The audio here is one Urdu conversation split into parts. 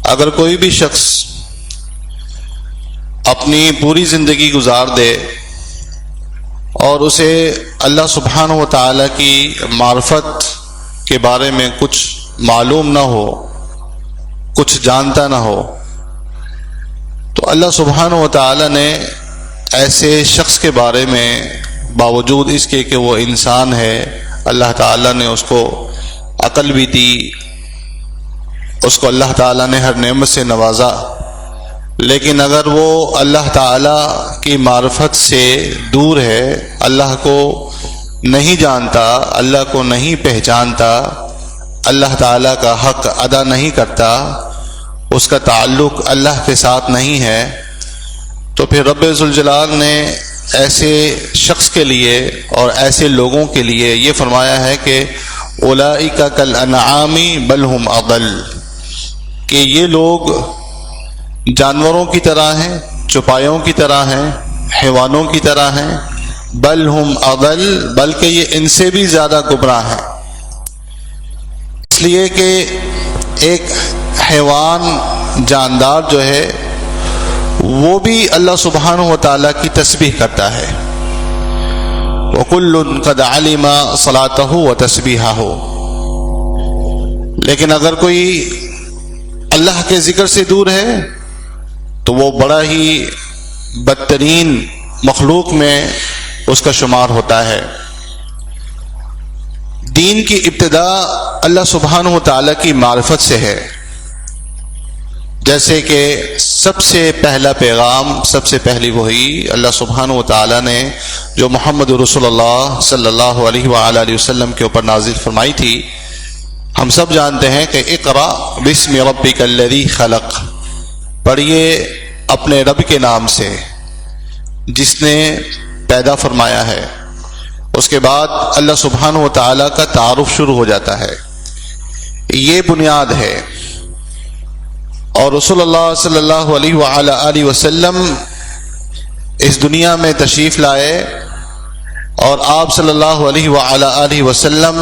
اگر کوئی بھی شخص اپنی پوری زندگی گزار دے اور اسے اللہ سبحانہ و تعالیٰ کی معرفت کے بارے میں کچھ معلوم نہ ہو، کچھ جانتا نہ ہو، تو اللہ سبحانہ و تعالیٰ نے ایسے شخص کے بارے میں باوجود اس کے کہ وہ انسان ہے، اللہ تعالیٰ نے اس کو عقل بھی دی، اس کو اللہ تعالیٰ نے ہر نعمت سے نوازا، لیکن اگر وہ اللہ تعالیٰ کی معرفت سے دور ہے، اللہ کو نہیں جانتا، اللہ کو نہیں پہچانتا، اللہ تعالیٰ کا حق ادا نہیں کرتا، اس کا تعلق اللہ کے ساتھ نہیں ہے، تو پھر رب ذوالجلال نے ایسے شخص کے لیے اور ایسے لوگوں کے لیے یہ فرمایا ہے کہ اولئک کالانعام بل ہم اضل، کہ یہ لوگ جانوروں کی طرح ہیں، چوپایوں کی طرح ہیں، حیوانوں کی طرح ہیں، بل ہم اضل، بلکہ یہ ان سے بھی زیادہ گمراہ ہیں، اس لیے کہ ایک حیوان جاندار جو ہے وہ بھی اللہ سبحانہ و تعالیٰ کی تسبیح کرتا ہے، وَكُلٌّ قَدْ عَلِمَ صَلَاتَهُ وَتَسْبِيحَهُ، لیکن اگر کوئی اللہ کے ذکر سے دور ہے تو وہ بڑا ہی بدترین مخلوق میں اس کا شمار ہوتا ہے۔ دین کی ابتدا اللہ سبحانہ و تعالیٰ کی معرفت سے ہے، جیسے کہ سب سے پہلا پیغام، سب سے پہلی وحی اللہ سبحانہ و تعالیٰ نے جو محمد رسول اللہ صلی اللہ علیہ وآلہ وسلم کے اوپر نازل فرمائی تھی، ہم سب جانتے ہیں کہ اقرأ بسم ربک الذی خلق، پڑھیے اپنے رب کے نام سے جس نے پیدا فرمایا ہے۔ اس کے بعد اللہ سبحانہ و تعالیٰ کا تعارف شروع ہو جاتا ہے، یہ بنیاد ہے۔ اور رسول اللہ صلی اللہ علیہ وآلہ وسلم اس دنیا میں تشریف لائے، اور آپ صلی اللہ علیہ وآلہ وسلم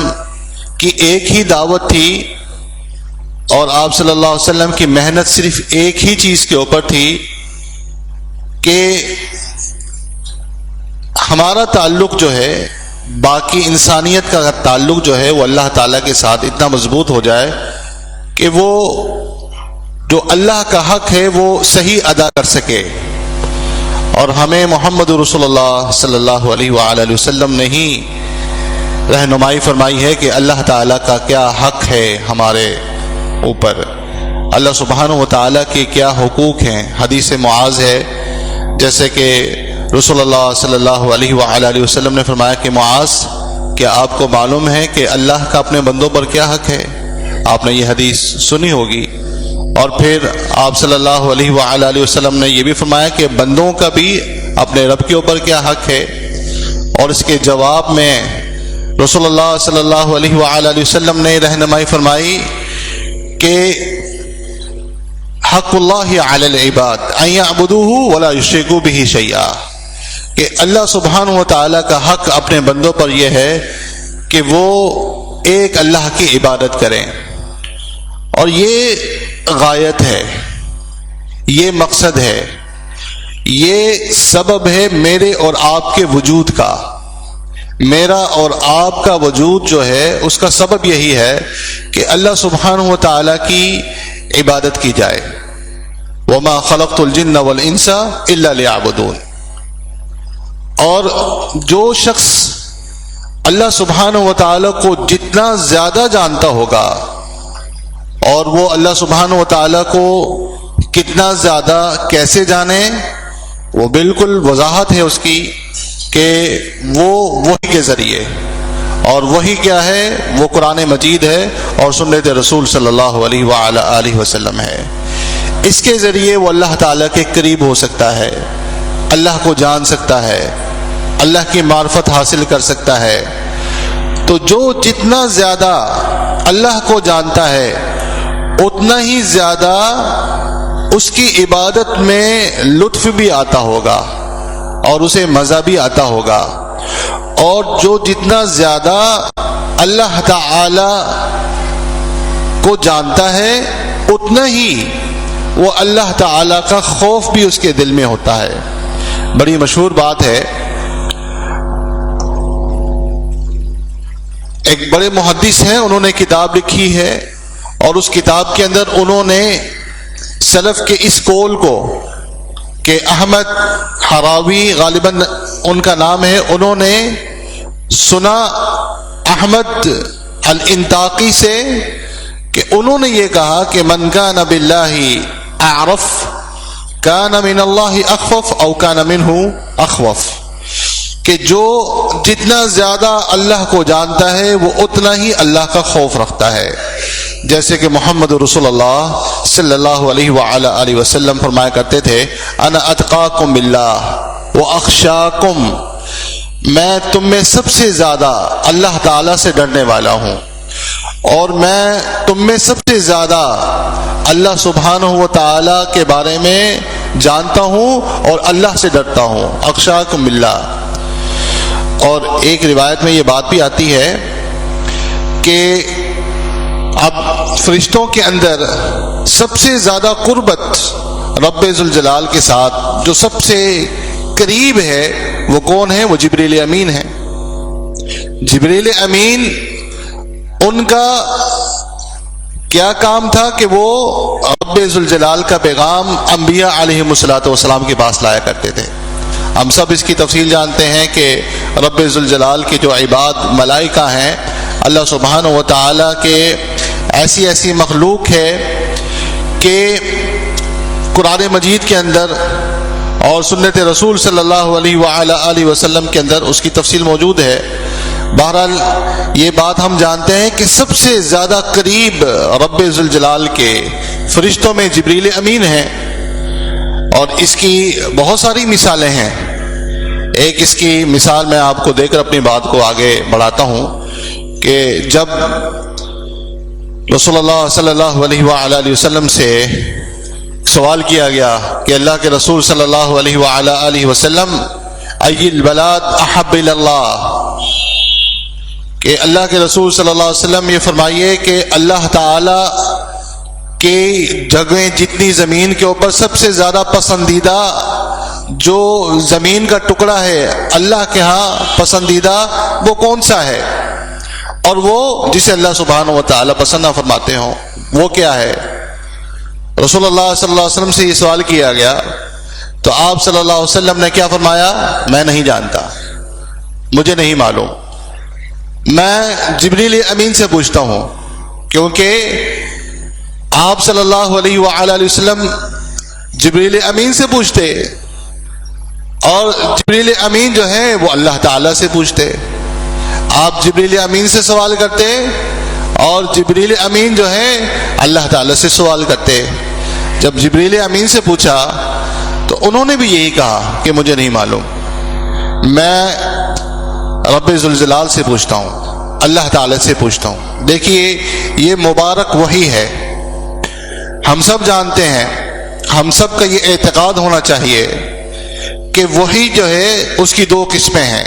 کی ایک ہی دعوت تھی، اور آپ صلی اللہ علیہ وسلم کی محنت صرف ایک ہی چیز کے اوپر تھی کہ ہمارا تعلق جو ہے، باقی انسانیت کا تعلق جو ہے وہ اللہ تعالیٰ کے ساتھ اتنا مضبوط ہو جائے کہ وہ جو اللہ کا حق ہے وہ صحیح ادا کر سکے۔ اور ہمیں محمد رسول اللہ صلی اللہ علیہ وآلہ وسلم نے ہی رہنمائی فرمائی ہے کہ اللہ تعالیٰ کا کیا حق ہے ہمارے اوپر، اللہ سبحانہ و تعالیٰ کے کیا حقوق ہیں۔ حدیث معاذ ہے، جیسے کہ رسول اللہ صلی اللہ علیہ وآلہ وسلم نے فرمایا کہ معاذ، کیا آپ کو معلوم ہے کہ اللہ کا اپنے بندوں پر کیا حق ہے؟ آپ نے یہ حدیث سنی ہوگی۔ اور پھر آپ صلی اللہ علیہ وآلہ وسلم نے یہ بھی فرمایا کہ بندوں کا بھی اپنے رب کے اوپر کیا حق ہے، اور اس کے جواب میں رسول اللہ صلی اللہ علیہ وآلہ وسلم نے رہنمائی فرمائی کہ حق اللہ علی العباد ان یعبدوہ ولا یشرکوا بہ شیئا، کہ اللہ سبحانہ و تعالیٰ کا حق اپنے بندوں پر یہ ہے کہ وہ ایک اللہ کی عبادت کریں، اور یہ غایت ہے، یہ مقصد ہے، یہ سبب ہے میرے اور آپ کے وجود کا۔ میرا اور آپ کا وجود جو ہے اس کا سبب یہی ہے کہ اللہ سبحانہ و تعالیٰ کی عبادت کی جائے۔ وَمَا خَلَقْتُ الْجِنَّ وَالْإِنسَ إِلَّا لِيَعْبُدُونَ۔ اور جو شخص اللہ سبحانہ و تعالیٰ کو جتنا زیادہ جانتا ہوگا، اور وہ اللہ سبحانہ و تعالیٰ کو کتنا زیادہ کیسے جانے، وہ بالکل وضاحت ہے اس کی کہ وہ وحی کے ذریعے، اور وحی کیا ہے؟ وہ قرآن مجید ہے اور سنت رسول صلی اللہ علیہ وآلہ وسلم ہے۔ اس کے ذریعے وہ اللہ تعالیٰ کے قریب ہو سکتا ہے، اللہ کو جان سکتا ہے، اللہ کی معرفت حاصل کر سکتا ہے۔ تو جو جتنا زیادہ اللہ کو جانتا ہے اتنا ہی زیادہ اس کی عبادت میں لطف بھی آتا ہوگا اور اسے مزہ بھی آتا ہوگا، اور جو جتنا زیادہ اللہ تعالی کو جانتا ہے اتنا ہی وہ اللہ تعالی کا خوف بھی اس کے دل میں ہوتا ہے۔ بڑی مشہور بات ہے، ایک بڑے محدث ہیں، انہوں نے کتاب لکھی ہے اور اس کتاب کے اندر انہوں نے سلف کے اس قول کو کہ احمد حراوی غالباً ان کا نام ہے، انہوں نے سنا احمد الانطاقی سے کہ انہوں نے یہ کہا کہ من کان باللہ اعرف کان من اللہ اخوف او کان منہ اخوف، کہ جو جتنا زیادہ اللہ کو جانتا ہے وہ اتنا ہی اللہ کا خوف رکھتا ہے۔ جیسے کہ محمد رسول اللہ صلی اللہ علیہ وآلہ وسلم فرمایا کرتے تھے انا اتقاکم باللہ واخشاکم، میں تم میں سب سے زیادہ اللہ تعالی سے ڈرنے والا ہوں اور میں تم میں سب سے زیادہ اللہ سبحانہ و تعالی کے بارے میں جانتا ہوں اور اللہ سے ڈرتا ہوں، اخشاکم باللہ۔ اور ایک روایت میں یہ بات بھی آتی ہے کہ اب فرشتوں کے اندر سب سے زیادہ قربت رب ذوالجلال کے ساتھ جو سب سے قریب ہے وہ کون ہے؟ وہ جبریل امین ہے۔ جبریل امین ان کا کیا کام تھا کہ وہ رب ذوالجلال کا پیغام انبیاء علیہم الصلوۃ والسلام کے پاس لایا کرتے تھے۔ ہم سب اس کی تفصیل جانتے ہیں کہ رب ذوالجلال کے جو عباد ملائکہ ہیں، اللہ سبحانہ و تعالیٰ کے ایسی مخلوق ہے کہ قرآن مجید کے اندر اور سنت رسول صلی اللہ علیہ وآلہ وسلم کے اندر اس کی تفصیل موجود ہے۔ بہرحال یہ بات ہم جانتے ہیں کہ سب سے زیادہ قریب رب ذوالجلال کے فرشتوں میں جبریل امین ہیں، اور اس کی بہت ساری مثالیں ہیں۔ ایک اس کی مثال میں آپ کو دے کر اپنی بات کو آگے بڑھاتا ہوں کہ جب رسول اللہ صلی اللہ علیہ وآلہ وسلم سے سوال کیا گیا کہ اللہ کے رسول صلی اللہ علیہ وآلہ وسلم ای البلاد احب اللہ، کہ اللہ کے رسول صلی اللہ علیہ وسلم یہ فرمائیے کہ اللہ تعالی کی جگہیں جتنی زمین کے اوپر سب سے زیادہ پسندیدہ جو زمین کا ٹکڑا ہے اللہ کے ہاں پسندیدہ وہ کون سا ہے، اور وہ جسے اللہ سبحانہ و تعالی پسند نہ فرماتے ہوں وہ کیا ہے؟ رسول اللہ صلی اللہ علیہ وسلم سے یہ سوال کیا گیا تو آپ صلی اللہ علیہ وسلم نے کیا فرمایا؟ میں نہیں جانتا، مجھے نہیں معلوم، میں جبریل امین سے پوچھتا ہوں، کیونکہ آپ صلی اللہ علیہ وآلہ وسلم جبریل امین سے پوچھتے اور جبریل امین جو ہے وہ اللہ تعالیٰ سے پوچھتے۔ آپ جبریل امین سے سوال کرتے اور جبریل امین جو ہے اللہ تعالیٰ سے سوال کرتے۔ جب جبریل امین سے پوچھا تو انہوں نے بھی یہی کہا کہ مجھے نہیں معلوم، میں رب ذوالجلال سے پوچھتا ہوں، اللہ تعالیٰ سے پوچھتا ہوں۔ دیکھیے یہ مبارک وحی ہے، ہم سب جانتے ہیں، ہم سب کا یہ اعتقاد ہونا چاہیے کہ وحی جو ہے اس کی دو قسمیں ہیں،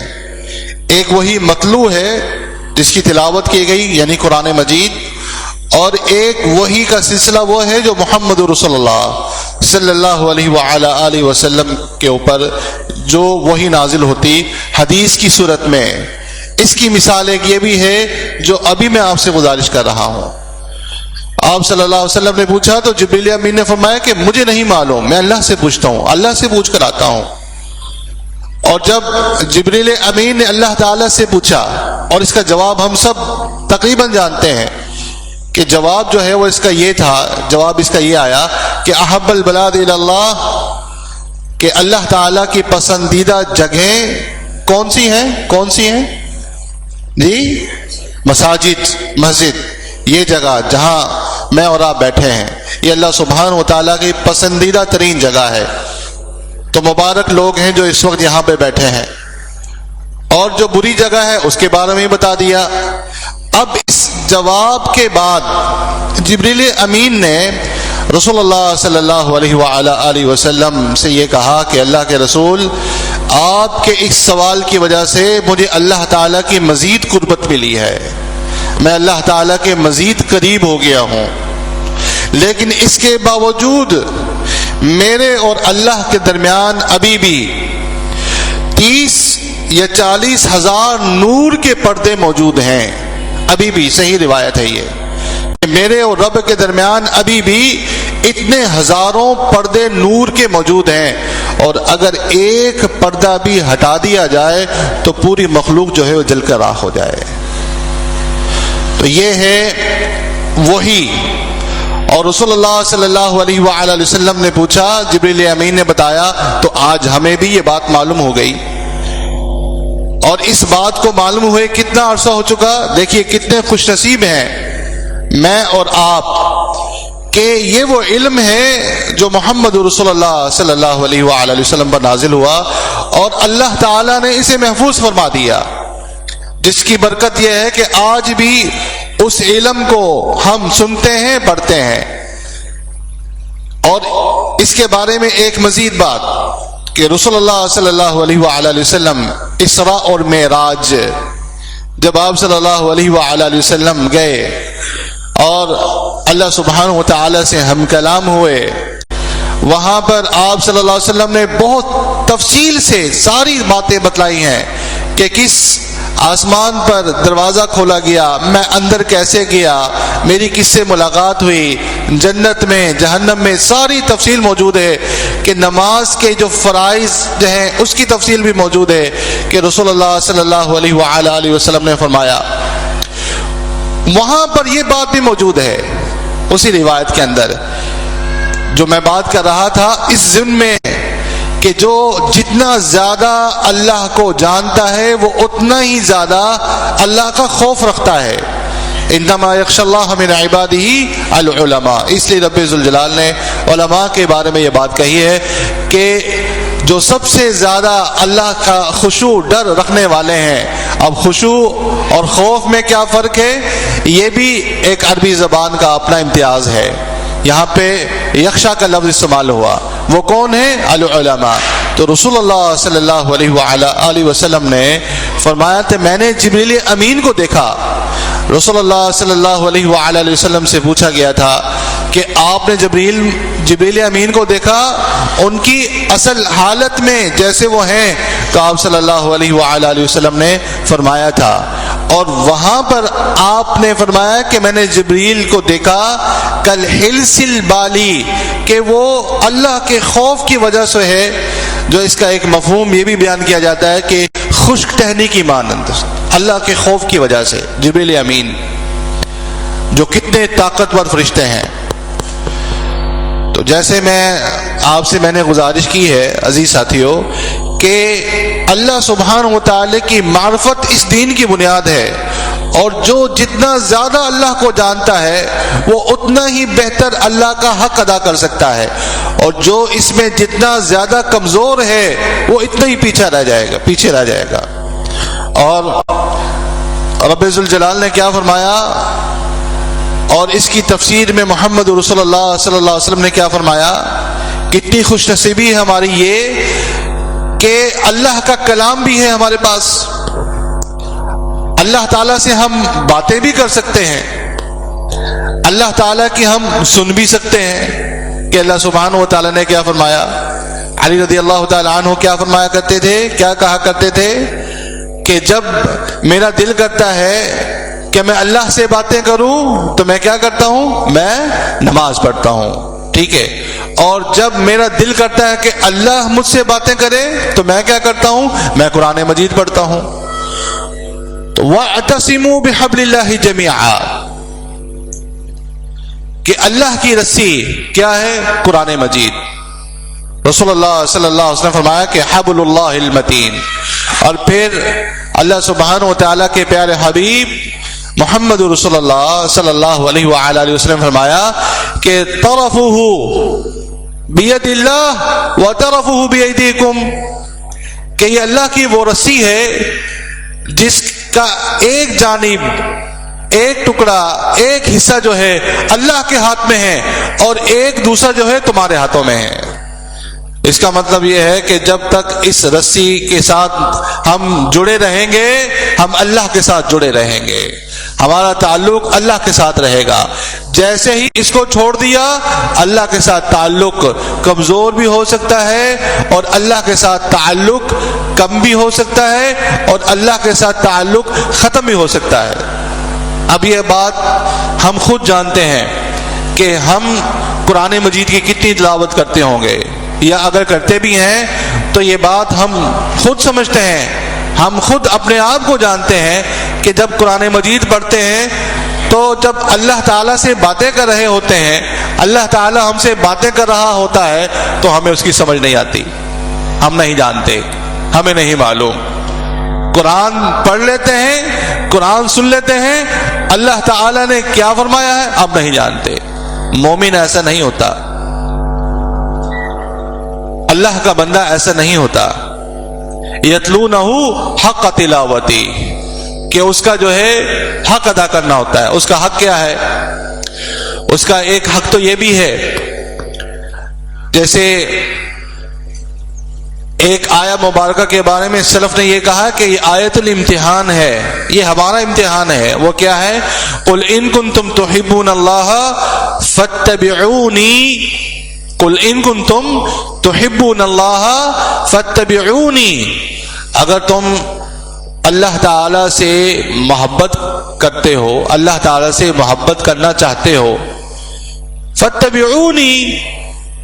ایک وحی متلو ہے جس کی تلاوت کی گئی یعنی قرآن مجید، اور ایک وحی کا سلسلہ وہ ہے جو محمد رسول اللہ صلی اللہ علیہ وآلہ وسلم کے اوپر جو وحی نازل ہوتی حدیث کی صورت میں۔ اس کی مثال ایک یہ بھی ہے جو ابھی میں آپ سے گزارش کر رہا ہوں۔ آپ صلی اللہ علیہ وسلم نے پوچھا تو جبریل امین نے فرمایا کہ مجھے نہیں معلوم، میں اللہ سے پوچھتا ہوں، اللہ سے پوچھ کر آتا ہوں۔ اور جب جبریل امین نے اللہ تعالیٰ سے پوچھا، اور اس کا جواب ہم سب تقریباً جانتے ہیں کہ جواب جو ہے وہ اس کا یہ تھا، جواب اس کا یہ آیا کہ احب البلاد الی اللہ، کہ اللہ تعالیٰ کی پسندیدہ جگہیں کون سی ہیں؟ کون سی ہیں جی؟ مساجد، مسجد، یہ جگہ جہاں میں اور آپ بیٹھے ہیں یہ اللہ سبحانہ و تعالیٰ کی پسندیدہ ترین جگہ ہے۔ تو مبارک لوگ ہیں جو اس وقت یہاں پہ بیٹھے ہیں، اور جو بری جگہ ہے اس کے بارے میں بتا دیا۔ اب اس جواب کے بعد جبریل امین نے رسول اللہ صلی اللہ علیہ وآلہ وسلم سے یہ کہا کہ اللہ کے رسول، آپ کے اس سوال کی وجہ سے مجھے اللہ تعالیٰ کی مزید قربت ملی ہے، میں اللہ تعالیٰ کے مزید قریب ہو گیا ہوں۔ لیکن اس کے باوجود میرے اور اللہ کے درمیان ابھی بھی 30 یا 40 ہزار نور کے پردے موجود ہیں. ابھی بھی صحیح روایت ہے یہ، میرے اور رب کے درمیان ابھی بھی اتنے ہزاروں پردے نور کے موجود ہیں، اور اگر ایک پردہ بھی ہٹا دیا جائے تو پوری مخلوق جو ہے وہ جل کر راکھ ہو جائے. تو یہ ہے وہی. اور رسول اللہ صلی اللہ علیہ وآلہ وسلم نے پوچھا، جبریل امین نے بتایا، تو آج ہمیں بھی یہ بات معلوم ہو گئی. اور اس بات کو معلوم ہوئے کتنا عرصہ ہو چکا. دیکھیے کتنے خوش نصیب ہیں میں اور آپ کہ یہ وہ علم ہے جو محمد رسول اللہ صلی اللہ علیہ وآلہ وسلم پر نازل ہوا، اور اللہ تعالیٰ نے اسے محفوظ فرما دیا، جس کی برکت یہ ہے کہ آج بھی اس علم کو ہم سنتے ہیں، پڑھتے ہیں. اور اس کے بارے میں ایک مزید بات کہ رسول اللہ صلی اللہ علیہ وآلہ وسلم اسراء اور معراج، جب آپ صلی اللہ علیہ وآلہ وسلم گئے اور اللہ سبحانہ و تعالی سے ہم کلام ہوئے، وہاں پر آپ صلی اللہ علیہ وسلم نے بہت تفصیل سے ساری باتیں بتلائی ہیں کہ کس آسمان پر دروازہ کھولا گیا، میں اندر کیسے گیا، میری کس سے ملاقات ہوئی، جنت میں جہنم میں ساری تفصیل موجود ہے. کہ نماز کے جو فرائض جو ہیں اس کی تفصیل بھی موجود ہے کہ رسول اللہ صلی اللہ علیہ وآلہ وسلم نے فرمایا. وہاں پر یہ بات بھی موجود ہے اسی روایت کے اندر جو میں بات کر رہا تھا، اس ضمن میں کہ جو جتنا زیادہ اللہ کو جانتا ہے وہ اتنا ہی زیادہ اللہ کا خوف رکھتا ہے. انما یخشی اللہ من عبادہ العلماء. اس لیے رب ذوالجلال نے علماء کے بارے میں یہ بات کہی ہے کہ جو سب سے زیادہ اللہ کا خشوع ڈر رکھنے والے ہیں. اب خشوع اور خوف میں کیا فرق ہے؟ یہ بھی ایک عربی زبان کا اپنا امتیاز ہے. یہاں پہ یخشا کا لفظ استعمال ہوا، وہ کون ہے؟ العلماء. تو رسول اللہ صلی اللہ علیہ وآلہ وسلم نے فرمایا تھا میں نے جبریل امین کو دیکھا. رسول اللہ صلی اللہ علیہ وآلہ وسلم سے پوچھا گیا تھا کہ آپ نے جبریل امین کو دیکھا ان کی اصل حالت میں جیسے وہ ہیں؟ تو آپ صلی اللہ علیہ وآلہ وسلم نے فرمایا تھا. اور وہاں پر آپ نے فرمایا کہ میں نے جبریل کو دیکھا کل حلس البالی، کہ وہ اللہ کے خوف کی وجہ سے ہے. جو اس کا ایک مفہوم یہ بھی بیان کیا جاتا ہے کہ خشک ٹہنی کی مانند، اللہ کے خوف کی وجہ سے. جبریل امین جو کتنے طاقتور فرشتے ہیں. تو جیسے میں نے گزارش کی ہے عزیز ساتھیوں کہ اللہ سبحانہ و تعالی کی معرفت اس دین کی بنیاد ہے، اور جو جتنا زیادہ اللہ کو جانتا ہے وہ اتنا ہی بہتر اللہ کا حق ادا کر سکتا ہے، اور جو اس میں جتنا زیادہ کمزور ہے وہ اتنا ہی پیچھے رہ جائے گا. اور رب ذوالجلال نے کیا فرمایا، اور اس کی تفسیر میں محمد رسول اللہ صلی اللہ علیہ وسلم نے کیا فرمایا، کتنی خوش نصیبی ہے ہماری یہ کہ اللہ کا کلام بھی ہے ہمارے پاس. اللہ تعالیٰ سے ہم باتیں بھی کر سکتے ہیں، اللہ تعالیٰ کی ہم سن بھی سکتے ہیں کہ اللہ سبحانہ و تعالیٰ نے کیا فرمایا. علی رضی اللہ تعالیٰ عنہ کیا فرمایا کرتے تھے، کیا کہا کرتے تھے کہ جب میرا دل کرتا ہے کہ میں اللہ سے باتیں کروں تو میں کیا کرتا ہوں، میں نماز پڑھتا ہوں. ٹھیک ہے. اور جب میرا دل کرتا ہے کہ اللہ مجھ سے باتیں کرے تو میں کیا کرتا ہوں، میں قرآن مجید پڑھتا ہوں. تو وَاعْتَصِمُوا بِحَبْلِ اللَّهِ جَمِيعًا، کہ اللہ کی رسی کیا ہے، قرآن مجید. رسول اللہ صلی اللہ علیہ وسلم فرمایا کہ حبل اللہ المتین. اور پھر اللہ سبحانہ و تعالیٰ کے پیارے حبیب محمد رسول اللہ صلی اللہ علیہ وآلہ وسلم فرمایا کہ طرفہ بید اللہ و طرفہ بیدیکم، کہ یہ اللہ کی وہ رسی ہے جس کا ایک جانب، ایک ٹکڑا، ایک حصہ جو ہے اللہ کے ہاتھ میں ہے اور ایک دوسرا جو ہے تمہارے ہاتھوں میں ہے. اس کا مطلب یہ ہے کہ جب تک اس رسی کے ساتھ ہم جڑے رہیں گے ہم اللہ کے ساتھ جڑے رہیں گے. ہمارا تعلق اللہ کے ساتھ رہے گا. جیسے ہی اس کو چھوڑ دیا اللہ کے ساتھ تعلق کمزور بھی ہو سکتا ہے اور اللہ کے ساتھ تعلق کم بھی ہو سکتا ہے اور اللہ کے ساتھ تعلق ختم بھی ہو سکتا ہے. اب یہ بات ہم خود جانتے ہیں کہ ہم قرآن مجید کی کتنی تلاوت کرتے ہوں گے، یا اگر کرتے بھی ہیں تو یہ بات ہم خود سمجھتے ہیں، ہم خود اپنے آپ کو جانتے ہیں کہ جب قرآن مجید پڑھتے ہیں تو جب اللہ تعالیٰ سے باتیں کر رہے ہوتے ہیں، اللہ تعالیٰ ہم سے باتیں کر رہا ہوتا ہے تو ہمیں اس کی سمجھ نہیں آتی، ہم نہیں جانتے، ہمیں نہیں معلوم. قرآن پڑھ لیتے ہیں، قرآن سن لیتے ہیں، اللہ تعالیٰ نے کیا فرمایا ہے اب نہیں جانتے. مومن ایسا نہیں ہوتا، اللہ کا بندہ ایسا نہیں ہوتا. یتلونہ حق تلاوتی، کہ اس کا جو ہے حق ادا کرنا ہوتا ہے. اس کا حق کیا ہے؟ اس کا ایک حق تو یہ بھی ہے، جیسے ایک آیہ مبارکہ کے بارے میں سلف نے یہ کہا کہ یہ آیت الامتحان ہے، یہ ہمارا امتحان ہے. وہ کیا ہے؟ قل ان کنتم تحبون اللہ فاتبعونی، قل ان کنتم تحبون اللہ فاتبعونی، اگر تم اللہ تعالی سے محبت کرتے ہو، اللہ تعالی سے محبت کرنا چاہتے ہو، فاتبعونی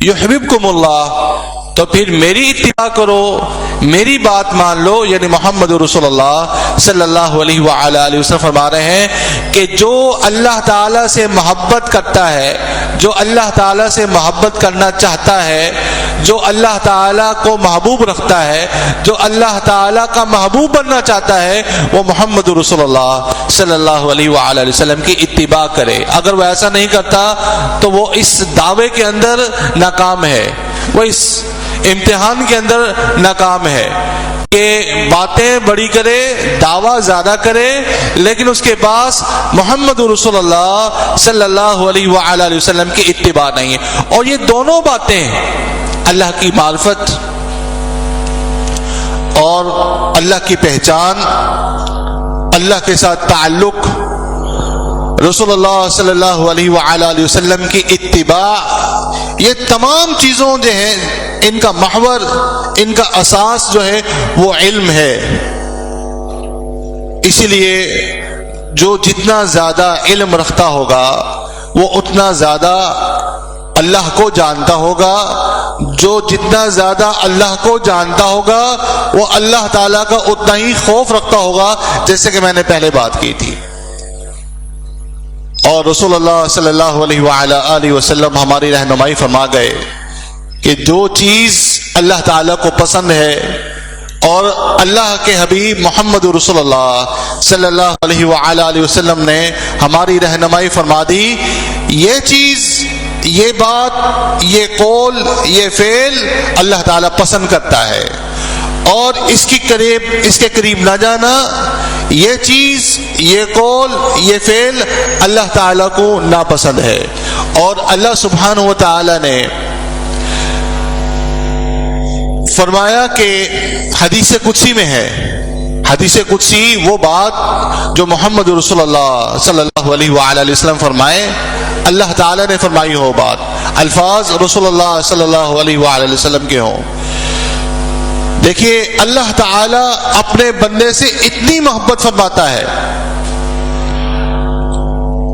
یحببکم اللہ، تو پھر میری اتباع کرو، میری بات مان لو. یعنی محمد رسول اللہ صلی اللہ علیہ وآلہ وسلم فرما رہے ہیں کہ جو اللہ تعالیٰ سے محبت کرتا ہے، جو اللہ تعالیٰ سے محبت کرنا چاہتا ہے، جو اللہ تعالیٰ کو محبوب رکھتا ہے، جو اللہ تعالیٰ کا محبوب بننا چاہتا ہے، وہ محمد رسول اللہ صلی اللہ علیہ وآلہ وسلم کی اتباع کرے. اگر وہ ایسا نہیں کرتا تو وہ اس دعوے کے اندر ناکام ہے، وہ اس امتحان کے اندر ناکام ہے کہ باتیں بڑی کرے، دعویٰ زیادہ کرے، لیکن اس کے پاس محمد رسول اللہ صلی اللہ علیہ وآلہ وسلم کی اتباع نہیں ہے. اور یہ دونوں باتیں، اللہ کی معرفت اور اللہ کی پہچان، اللہ کے ساتھ تعلق، رسول اللہ صلی اللہ علیہ وآلہ وسلم کی اتباع، یہ تمام چیزوں جو ہیں ان کا محور، ان کا اساس جو ہے وہ علم ہے. اسی لیے جو جتنا زیادہ علم رکھتا ہوگا وہ اتنا زیادہ اللہ کو جانتا ہوگا، جو جتنا زیادہ اللہ کو جانتا ہوگا وہ اللہ تعالیٰ کا اتنا ہی خوف رکھتا ہوگا، جیسے کہ میں نے پہلے بات کی تھی. اور رسول اللہ صلی اللہ علیہ وآلہ وسلم ہماری رہنمائی فرما گئے کہ جو چیز اللہ تعالیٰ کو پسند ہے اور اللہ کے حبیب محمد رسول اللہ صلی اللہ علیہ وآلہ وسلم نے ہماری رہنمائی فرما دی، یہ چیز، یہ بات، یہ قول، یہ فعل اللہ تعالیٰ پسند کرتا ہے، اور اس کے قریب نہ جانا، یہ چیز، یہ قول، یہ فعل اللہ تعالیٰ کو ناپسند ہے. اور اللہ سبحانہ و تعالیٰ نے فرمایا کہ حدیث قدسی میں ہے، حدیث قدسی وہ بات جو محمد رسول اللہ صلی اللہ علیہ وآلہ وسلم فرمائے، اللہ تعالیٰ نے فرمائی ہو بات، الفاظ رسول اللہ صلی اللہ علیہ وآلہ وسلم کے ہوں. دیکھیے اللہ تعالیٰ اپنے بندے سے اتنی محبت فرماتا ہے،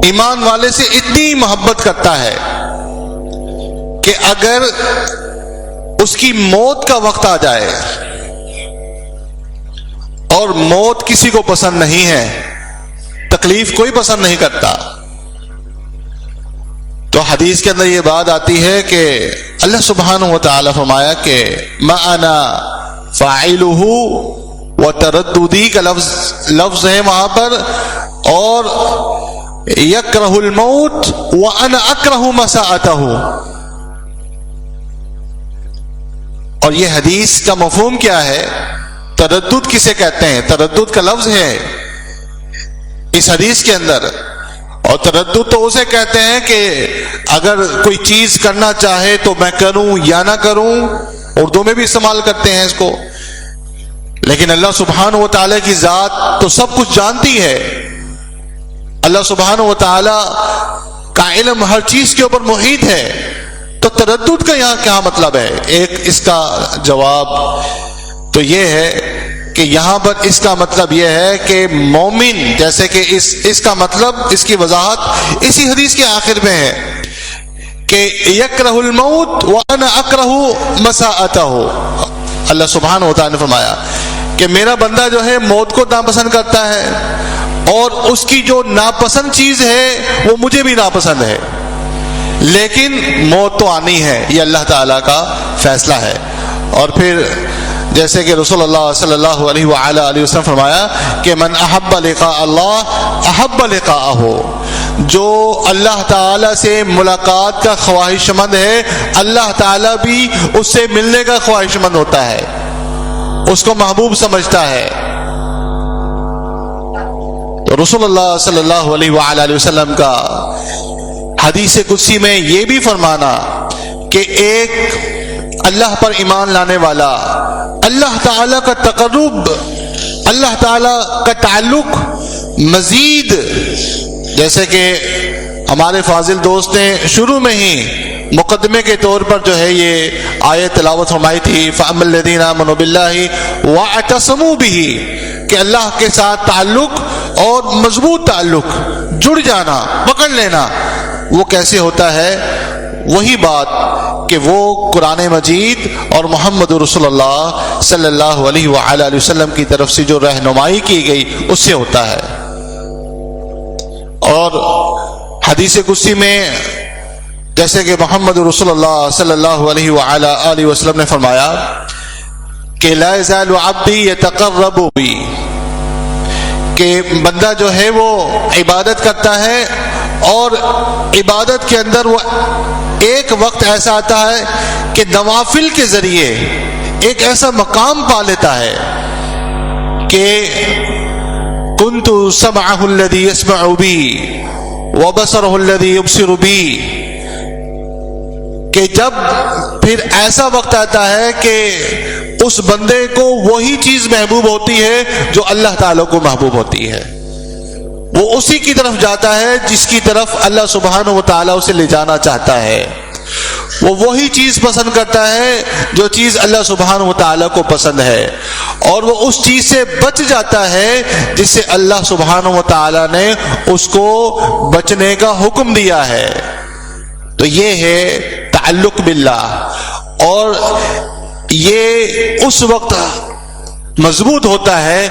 ایمان والے سے اتنی محبت کرتا ہے کہ اگر اس کی موت کا وقت آ جائے، اور موت کسی کو پسند نہیں ہے، تکلیف کوئی پسند نہیں کرتا، تو حدیث کے اندر یہ بات آتی ہے کہ اللہ سبحانہ و تعالیٰ فرمایا کہ ما انا فاعلہ، و ترددی کا لفظ ہے وہاں پر، اور یکرہ الموت وانا اکرہ مساءتہ. اور یہ حدیث کا مفہوم کیا ہے؟ تردد کسے کہتے ہیں؟ تردد کا لفظ ہے اس حدیث کے اندر. اور تردد تو اسے کہتے ہیں کہ اگر کوئی چیز کرنا چاہے تو میں کروں یا نہ کروں، اردو میں بھی استعمال کرتے ہیں اس کو. لیکن اللہ سبحانہ و تعالیٰ کی ذات تو سب کچھ جانتی ہے، اللہ سبحانہ و تعالی کا علم ہر چیز کے اوپر محیط ہے، تو تردد کا یہاں کیا مطلب ہے؟ ایک اس کا جواب تو یہ ہے کہ یہاں پر اس کا مطلب یہ ہے کہ مومن، جیسے کہ اس کا مطلب، اس کی وضاحت اسی حدیث کے آخر میں ہے کہ یکرہ الموت وانا اکرہ مساءتہ، اللہ سبحانہ و تعالی نے فرمایا کہ میرا بندہ جو ہے موت کو ناپسند کرتا ہے، اور اس کی جو ناپسند چیز ہے وہ مجھے بھی ناپسند ہے، لیکن موت تو آنی ہے، یہ اللہ تعالیٰ کا فیصلہ ہے۔ اور پھر جیسے کہ رسول اللہ صلی اللہ علیہ وآلہ وسلم فرمایا کہ من احب لقاء اللہ احب لقاءہ، جو اللہ تعالیٰ سے ملاقات کا خواہش مند ہے، اللہ تعالیٰ بھی اس سے ملنے کا خواہش مند ہوتا ہے، اس کو محبوب سمجھتا ہے۔ تو رسول اللہ صلی اللہ علیہ وآلہ وسلم کا حدیث قدسی میں یہ بھی فرمانا کہ ایک اللہ پر ایمان لانے والا، اللہ تعالیٰ کا تقرب، اللہ تعالیٰ کا تعلق مزید، جیسے کہ ہمارے فاضل دوست نے شروع میں ہی مقدمے کے طور پر جو ہے یہ آیت تلاوت فرمائی تھی، فَأَمَّا الَّذِينَ آمَنُوا بِاللَّهِ وَاعْتَصَمُوا بِهِ، کہ اللہ کے ساتھ تعلق اور مضبوط تعلق، جڑ جانا، پکڑ لینا، وہ کیسے ہوتا ہے؟ وہی بات کہ وہ قرآن مجید اور محمد رسول اللہ صلی اللہ علیہ وآلہ وسلم کی طرف سے جو رہنمائی کی گئی اس سے ہوتا ہے۔ اور حدیث قدسی میں جیسے کہ محمد رسول اللہ صلی اللہ علیہ وآلہ وسلم نے فرمایا کہ لا یزال عبدی یتقرب بی، کہ بندہ جو ہے وہ عبادت کرتا ہے، اور عبادت کے اندر وہ ایک وقت ایسا آتا ہے کہ نوافل کے ذریعے ایک ایسا مقام پا لیتا ہے کہ کنت سمعہ الذی یسمع بی وبصرہ الذی یبصر بی، کہ جب پھر ایسا وقت آتا ہے کہ اس بندے کو وہی چیز محبوب ہوتی ہے جو اللہ تعالیٰ کو محبوب ہوتی ہے، وہ اسی کی طرف جاتا ہے جس کی طرف اللہ سبحانہ و تعالیٰ اسے لے جانا چاہتا ہے، وہ وہی چیز پسند کرتا ہے جو چیز اللہ سبحانہ و تعالیٰ کو پسند ہے، اور وہ اس چیز سے بچ جاتا ہے جس سے اللہ سبحانہ و تعالیٰ نے اس کو بچنے کا حکم دیا ہے۔ تو یہ ہے تعلق باللہ، اور یہ اس وقت مضبوط ہوتا ہے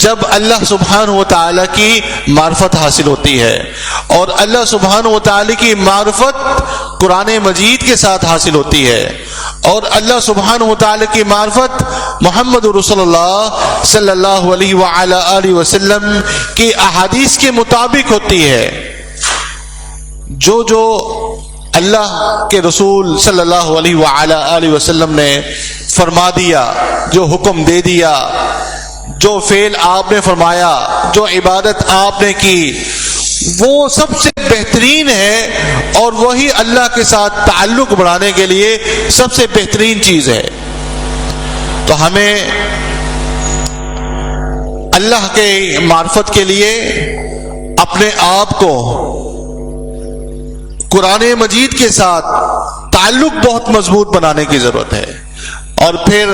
جب اللہ سبحانہ و تعالیٰ کی معرفت حاصل ہوتی ہے، اور اللہ سبحانہ و تعالیٰ کی معرفت قرآن مجید کے ساتھ حاصل ہوتی ہے، اور اللہ سبحانہ و تعالیٰ کی معرفت محمد رسول اللہ صلی اللہ علیہ وآلہ وسلم کی احادیث کے مطابق ہوتی ہے۔ جو اللہ کے رسول صلی اللہ علیہ وآلہ وسلم نے فرما دیا، جو حکم دے دیا، جو فعل آپ نے فرمایا، جو عبادت آپ نے کی، وہ سب سے بہترین ہے، اور وہی اللہ کے ساتھ تعلق بڑھانے کے لیے سب سے بہترین چیز ہے۔ تو ہمیں اللہ کے معرفت کے لیے اپنے آپ کو قرآن مجید کے ساتھ تعلق بہت مضبوط بنانے کی ضرورت ہے۔ اور پھر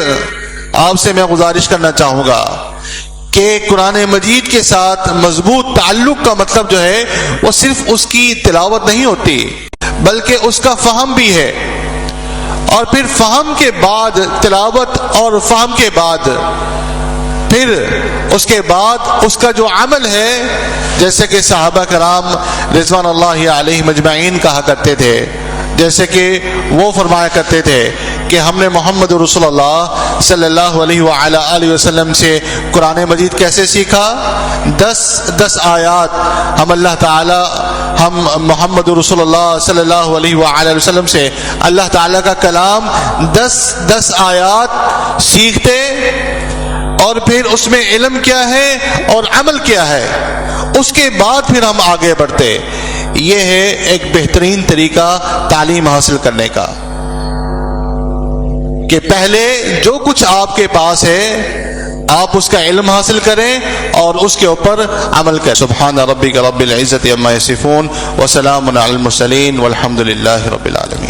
آپ سے میں گزارش کرنا چاہوں گا کہ قرآن مجید کے ساتھ مضبوط تعلق کا مطلب جو ہے وہ صرف اس کی تلاوت نہیں ہوتی، بلکہ اس کا فہم بھی ہے، اور پھر فہم کے بعد تلاوت، اور فہم کے بعد پھر اس کے بعد اس کا جو عمل ہے، جیسے کہ صحابہ کرام رضوان اللہ علیہ مجمعین کہا کرتے تھے، جیسے کہ وہ فرمایا کرتے تھے کہ ہم نے محمد رسول اللہ صلی اللہ علیہ وآلہ وسلم سے قرآن مجید کیسے سیکھا؟ 10 آیات ہم اللہ تعالی، ہم محمد رسول اللہ صلی اللہ علیہ وآلہ وسلم سے اللہ تعالیٰ کا کلام 10 آیات سیکھتے، اور پھر اس میں علم کیا ہے اور عمل کیا ہے، اس کے بعد پھر ہم آگے بڑھتے۔ یہ ہے ایک بہترین طریقہ تعلیم حاصل کرنے کا، کہ پہلے جو کچھ آپ کے پاس ہے آپ اس کا علم حاصل کریں اور اس کے اوپر عمل کریں. سبحان ربک رب العزت عما یصفون وسلام علی المرسلین والحمد للہ رب العالمین.